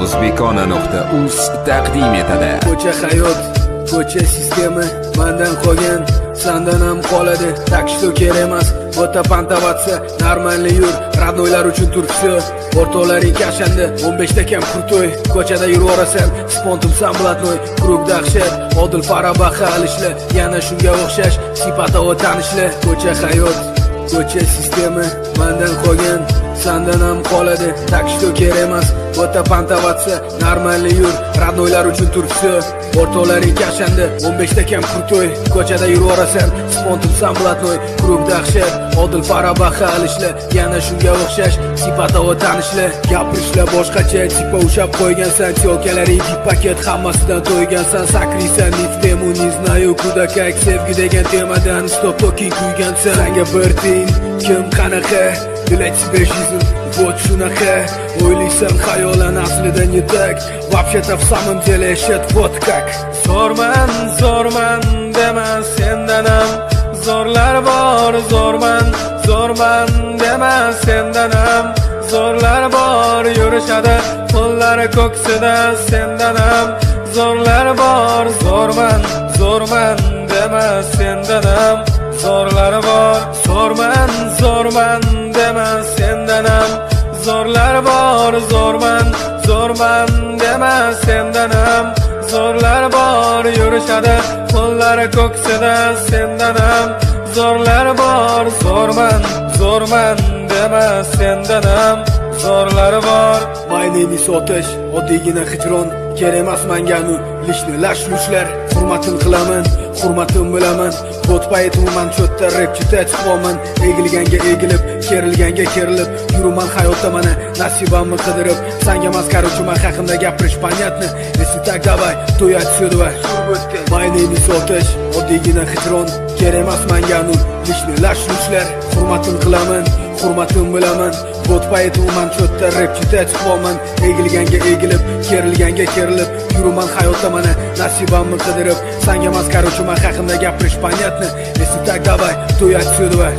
O'zbekona.uz taqdim etadi. Ko'cha hayot, ko'cha sistema mendan qolgan, sendan ham qoladi. Так что kerak emas, o'ta pantavatsa, normalni yur, radnoylar uchun turtsa, o'rtoqlaring kashanda, 15 ta kam kurtoy, ko'chada yuraversan, spontum sambulatnoy, krug dahshat, odil farabaha alishla, yana shunga o'xshash, sifata va tanishlar. Ko'cha hayot, ko'cha sistema mendan qolgan, sendan ham qoladi. Так что kerak emas, o'ta pantavatsa, normalni yur, radnoylar uchun turtsa, o'rtoqlaring kashanda, 15 ta kam kurtoy, ko'chada yuraversan, spontum sambulatnoy, krug dahshat, odil farabaha alishla, yana shunga o'xshash, sifata va tanishlar. Gapirishlar boshqacha, tipa ushab qo'ygansan, tyokkalaring dip paket, hammasidan to'ygansan, sakriysan, niftemu не знаю куда как, sevgi degan temadan stop talking kuygansan. Senga bir tiyin, kim qanaqa, bilak жизнь, вот shunaqa, o'ylaysan xayolan aslida не так, вообще-то в самом деле shit вот как. Zo'rman dema sendan ham, zo'rlar bor, zo'rman dema sendan ham, zo'rlar bor, yurishadi qo'llari ko'ksida sendan ham, zo'rlar bor, zo'rman dema sendan ham, zo'rlar bor, zo'rman dema sendan ham, zo'rlar bor, zo'rman dema sendan ham, zo'rlar bor, yurishadi qo'llari ko'ksida sendan ham, zo'rlar bor, zo'rman dema sendan ham, zo'rlar bor. My name is Otash, oddiygina hijron, kerak emas menga nu lishni lash-lushlar. Hurmatin qilaman, hurmatim bilaman, bo'tpayt umuman cho'tda repchita chiqaman, egilganga egilib, kerilganga kerilib, yuraman hayotda mana nasibamni qidirib. Senga emas, короче, men haqimda gapirish понятно. Если так давай, то я отсюда. My name is Otash, oddiygina hijron, kerak emas menga nu lishni lash-lushlar. Hurmatin qilaman, hurmatim bilaman, bo'tpayt umuman cho'tda repchita chiqaman, egilganga egilib, kerilganga kerilib, yuraman hayotda mana nasibamni qidirib. Senga emas, короче, men haqimda gapirish понятно. Если так давай, то я отсюда.